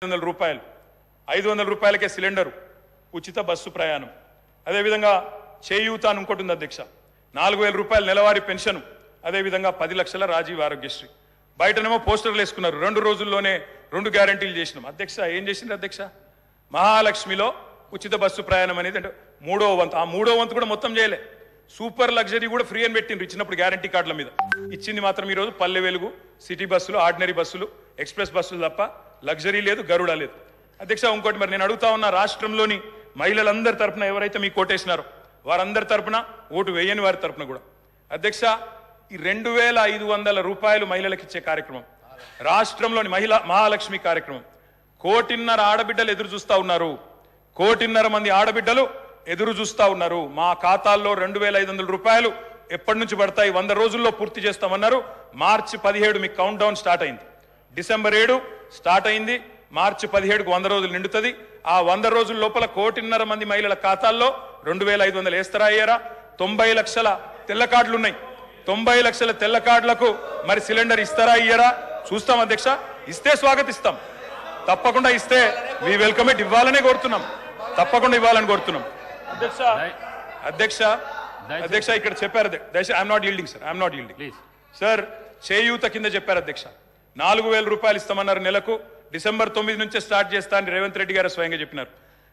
రూపాయలు 500 రూపాయలకే సిలిండర్ ఉచిత బస్సు ప్రయాణం అదే విధంగా చేయూత అని ఇంకోటి ఉంది అధ్యక్ష 4000 రూపాయల నెలవారీ పెన్షన్ అదే విధంగా 10 లక్షల రాజీవ్ ఆరోగ్యశ్రీ బయటనేమో పోస్టర్లు వేసుకున్నారు 2 రోజుల్లోనే 2 గ్యారెంటీలు చేసినాం అధ్యక్ష ఏం చేసింది అధ్యక్ష మహాలక్ష్మిలో ఉచిత బస్సు ప్రయాణం అనేది అంటే మూడో వంతు ఆ మూడో వంతు కూడా మొత్తం చేయలే సూపర్ లగ్జరీ కూడా ఫ్రీ అని పెట్టిండ్రు ఇచ్చినప్పుడు గ్యారెంటీ కార్డుల మీద ఇచ్చింది మాత్రం ఈ రోజు పల్లె వెలుగు సిటీ బస్సులు ఆర్డినరీ బస్సులు ఎక్స్ప్రెస్ బస్సులు తప్ప లగ్జరీ లేదు గరుడ లేదు అధ్యక్ష ఇంకోటి మరి నేను అడుగుతా ఉన్న రాష్ట్రంలోని మహిళలందరి తరపున ఎవరైతే మీకు ఓటేసినారో వారందరి తరపున ఓటు వేయని వారి తరపున కూడా అధ్యక్ష ఈ 2500 రూపాయలు మహిళలకు ఇచ్చే కార్యక్రమం రాష్ట్రంలోని మహాలక్ష్మి కార్యక్రమం 1.5 కోటి ఆడబిడ్డలు ఎదురు చూస్తా ఉన్నారు 1.5 కోటి మంది ఆడబిడ్డలు ఎదురు చూస్తా ఉన్నారు మా ఖాతాల్లో 2500 రూపాయలు ఎప్పటి నుంచి పడతాయి 100 రోజుల్లో పూర్తి చేస్తామన్నారు మార్చి 17 మీకు కౌంట్ డౌన్ స్టార్ట్ అయింది డిసెంబర్ 7 స్టార్ట్ అయింది మార్చి 17కు 100 రోజులు నిండుతుంది ఆ 100 రోజుల లోపల 1.5 కోటి మంది మహిళల ఖాతాల్లో 2500 వేస్తారా అయ్యారా 90 లక్షల తెల్ల కార్డులు ఉన్నాయి 90 లక్షల తెల్ల కార్డులకు మరి సిలిండర్ ఇస్తారా అయ్యారా చూస్తాం అధ్యక్ష ఇస్తే స్వాగతిస్తాం తప్పకుండా ఇస్తే మీ వెల్కమ్ ఇట్ ఇవ్వాలనే కోరుతున్నాం తప్పకుండా ఇవ్వాలని కోరుతున్నాం అధ్యక్ష అధ్యక్ష అధ్యక్ష ఇక్కడ చెప్పారు I'm not yielding sir I'm not yielding sir చేయూత కింద చెప్పారు అధ్యక్ష 4000 రూపాయలు ఇస్తామన్నారు నెలకు డిసెంబర్ 9 నుంచే స్టార్ట్ చేస్తా అని రేవంత్ రెడ్డి గారు స్వయంగా చెప్పినారు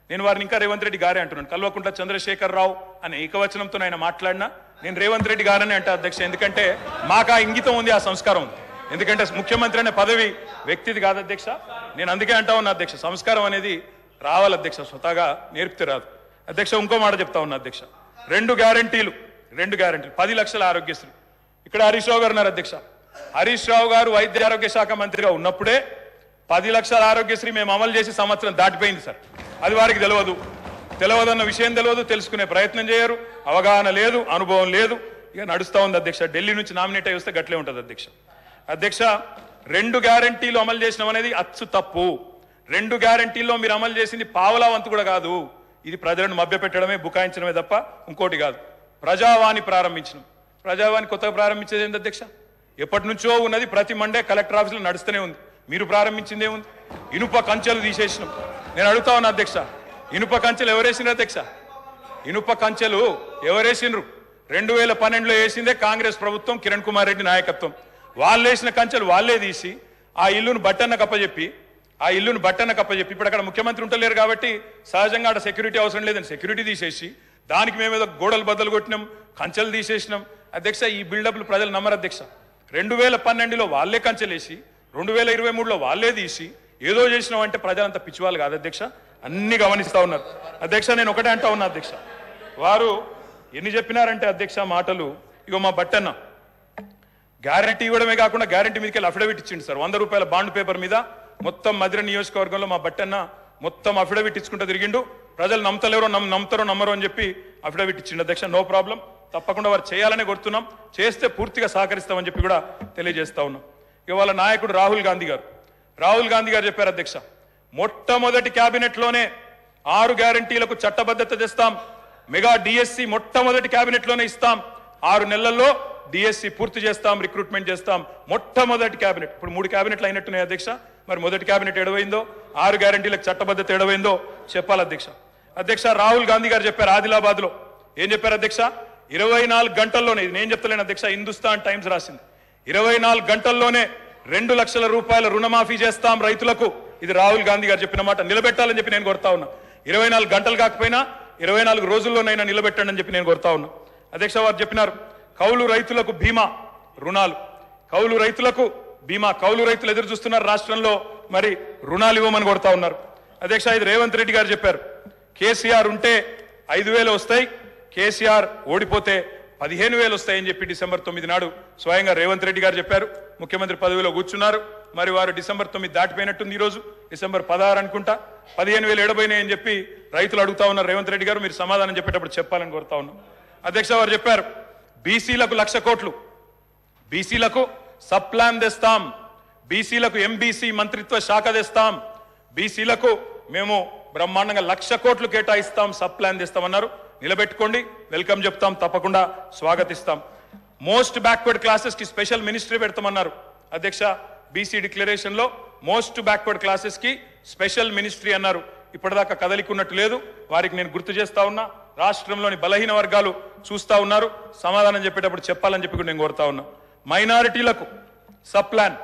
నేను వారిని ఇంకా రేవంత్ రెడ్డి గారే అంటున్నాను కల్వకుంట్ల చంద్రశేఖర్ రావు అనే ఏకవచనంతో ఆయన మాట్లాడినా నేను రేవంత్ రెడ్డి గారని అంటే అధ్యక్ష ఎందుకంటే మాకు ఆ ఇంగితం ఉంది ఆ సంస్కారం ఉంది ఎందుకంటే ముఖ్యమంత్రి అనే పదవి వ్యక్తిది కాదు అధ్యక్ష నేను అందుకే అంటా ఉన్నా అధ్యక్ష సంస్కారం అనేది రావాలి అధ్యక్ష స్వతహాగా నేర్పితే రాదు అధ్యక్ష ఇంకో మాట చెప్తా ఉన్నా అధ్యక్ష 2 గ్యారెంటీలు 10 లక్షల ఆరోగ్యశ్రీ ఇక్కడ హరీష్ రావు గారు ఉన్నారు అధ్యక్ష హరీష్ రావు గారు వైద్య ఆరోగ్య శాఖ మంత్రిగా ఉన్నప్పుడే 10 లక్షల ఆరోగ్యశ్రీ మేము అమలు చేసి సంవత్సరం దాటిపోయింది సార్ అది వారికి తెలియదన్న విషయం తెలియదు తెలుసుకునే ప్రయత్నం చేయరు అవగాహన లేదు అనుభవం లేదు ఇక నడుస్తూ ఉంది అధ్యక్ష ఢిల్లీ నుంచి నామినేట్ అయి వస్తే గట్లే ఉంటుంది అధ్యక్ష 2 గ్యారెంటీలు అమలు చేసినాం అనేది అచ్చు తప్పు 2 గ్యారెంటీల్లో మీరు అమలు చేసింది పావలా వంతు కూడా కాదు ఇది ప్రజలను మభ్యపెట్టడమే బుకాయించడమే తప్ప ఇంకోటి కాదు ప్రజావాణి ప్రారంభించినాం ప్రజావాణి కొత్తగా ప్రారంభించేది ఏంటి అధ్యక్ష ఎప్పటి నుంచో ఉన్నది ప్రతి మండే కలెక్టర్ ఆఫీసులో నడుస్తూనే ఉంది మీరు ప్రారంభించిందే ఉంది ఇనుప కంచెలు తీసేసినాం నేను అడుగుతా ఉన్నా అధ్యక్ష ఇనుప కంచెలు ఎవరేసినారు అధ్యక్ష ఇనుప కంచెలు ఎవరేసినారు 2012లో వేసిందే కాంగ్రెస్ ప్రభుత్వం కిరణ్ కుమార్ రెడ్డి నాయకత్వం వాళ్ళు వేసిన కంచెలు వాళ్ళే తీసి ఆ ఇల్లును బట్టన్న కప్పచెప్పి ఇప్పుడు అక్కడ ముఖ్యమంత్రి ఉంటలేరు కాబట్టి సహజంగా అక్కడ సెక్యూరిటీ అవసరం లేదని సెక్యూరిటీ తీసేసి దానికి మేమేదో గోడలు బద్దలు కొట్టినాం కంచెలు తీసేసినాం అధ్యక్ష ఈ బిల్డప్లు ప్రజలు నమ్మరు అధ్యక్ష 2012లో వాళ్ళే కంచెలేసి 2023లో వాళ్ళే తీసి ఏదో చేసినాం అంటే ప్రజలంతా పిచ్చివాళ్ళు కాదు అధ్యక్ష అన్ని గమనిస్తా ఉన్నారు అధ్యక్ష నేను ఒకటే అంటా ఉన్నా అధ్యక్ష వారు ఎన్ని చెప్పినారంటే అధ్యక్ష మాటలు ఇగో మా బట్టన్న గ్యారంటీ ఇవ్వడమే కాకుండా గ్యారంటీ మీదకి వెళ్ళి అఫిడవిట్ ఇచ్చిండు సార్ 100 రూపాయల బాండ్ పేపర్ మీద మొత్తం మధిర నియోజకవర్గంలో మా బట్టన్న మొత్తం అఫిడవిట్ ఇచ్చుకుంటూ తిరిగిండు ప్రజలు నమ్మతలేరో నమ్ముతారో నమ్మరో అని చెప్పి అఫిడవిట్ ఇచ్చిండు అధ్యక్ష నో ప్రాబ్లం తప్పకుండా వారు చేయాలనే కోరుతున్నాం చేస్తే పూర్తిగా సహకరిస్తామని చెప్పి కూడా తెలియజేస్తా ఉన్నాం ఇవాళ నాయకుడు రాహుల్ గాంధీ గారు చెప్పారు అధ్యక్ష మొట్టమొదటి క్యాబినెట్లోనే 6 గ్యారంటీలకు చట్టబద్ధత తెస్తాం మెగా డిఎస్సి మొట్టమొదటి క్యాబినెట్లోనే ఇస్తాం 6 నెలల్లో డిఎస్సి పూర్తి చేస్తాం రిక్రూట్మెంట్ చేస్తాం మొట్టమొదటి క్యాబినెట్ ఇప్పుడు 3 క్యాబినెట్లు అయినట్టున్నాయి అధ్యక్ష మరి మొదటి క్యాబినెట్ ఎడవైందో 6 గ్యారంటీలకు చట్టబద్ధత ఎడవైందో చెప్పాలి అధ్యక్ష రాహుల్ గాంధీ గారు చెప్పారు ఆదిలాబాద్ లో ఏం చెప్పారు అధ్యక్ష 24 గంటల్లోనే ఇది నేను చెప్తలేను అధ్యక్ష హిందుస్థాన్ టైమ్స్ రాసింది 24 గంటల్లోనే 2 లక్షల రూపాయల రుణమాఫీ చేస్తాం రైతులకు ఇది రాహుల్ గాంధీ గారు చెప్పిన మాట నిలబెట్టాలని చెప్పి నేను కోరుతా ఉన్నా 24 గంటలు కాకపోయినా 24 రోజుల్లోనైనా నిలబెట్టండి అని చెప్పి నేను కోరుతా ఉన్నా అధ్యక్ష వారు చెప్పినారు కౌలు రైతులకు బీమా రుణాలు కౌలు రైతులు ఎదురు చూస్తున్నారు రాష్ట్రంలో మరి రుణాలు ఇవ్వమని కోరుతా ఉన్నారు అధ్యక్ష ఇది రేవంత్ రెడ్డి గారు చెప్పారు కేసీఆర్ ఉంటే 5000 వస్తాయి కేసీఆర్ ఓడిపోతే 15000 వస్తాయని చెప్పి డిసెంబర్ 9 నాడు స్వయంగా రేవంత్ రెడ్డి గారు చెప్పారు ముఖ్యమంత్రి పదవిలో కూర్చున్నారు మరి వారు డిసెంబర్ 9 దాటిపోయినట్టుంది ఈ రోజు డిసెంబర్ 16 అనుకుంటా 15000 ఎడబోయినాయని చెప్పి రైతులు అడుగుతా ఉన్నారు రేవంత్ రెడ్డి గారు మీరు సమాధానం చెప్పేటప్పుడు చెప్పాలని కోరుతా ఉన్నాం అధ్యక్ష వారు చెప్పారు బీసీలకు 1,00,000 కోట్లు బీసీలకు సబ్ ప్లాన్ తెస్తాం బీసీలకు ఎంబీసీ మంత్రిత్వ శాఖ తెస్తాం బీసీలకు మేము బ్రహ్మాండంగా 1,00,000 కోట్లు కేటాయిస్తాం సబ్ ప్లాన్ తెస్తామన్నారు నిలబెట్టుకోండి వెల్కమ్ చెప్తాం తప్పకుండా స్వాగతిస్తాం మోస్ట్ బ్యాక్వర్డ్ క్లాసెస్ కి స్పెషల్ మినిస్ట్రీ పెడతామన్నారు అధ్యక్ష బీసీ డిక్లరేషన్ లో మోస్ట్ బ్యాక్వర్డ్ క్లాసెస్ కి స్పెషల్ మినిస్ట్రీ అన్నారు, ఇప్పటిదాకా కదలికున్నట్టు లేదు. వారికి నేను గుర్తు చేస్తా ఉన్నా. రాష్ట్రంలోని బలహీన వర్గాలు చూస్తా ఉన్నారు, సమాధానం చెప్పేటప్పుడు చెప్పాలని చెప్పి నేను కోరుతా ఉన్నా. మైనారిటీలకు సప్లాన్,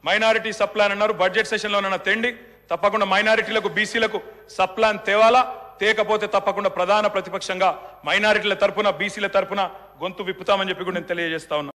మైనారిటీ సప్లాన్ అన్నారు, బడ్జెట్ సెషన్లో ఉన్న తెండి. తప్పకుండా మైనారిటీలకు బీసీలకు సప్లాన్ తేవాలా, తేకపోతే తప్పకుండా ప్రధాన ప్రతిపక్షంగా మైనారిటీల తరపున బీసీల తరపున గొంతు విప్పుతామని చెప్పి కూడా నేను తెలియజేస్తా ఉన్నా.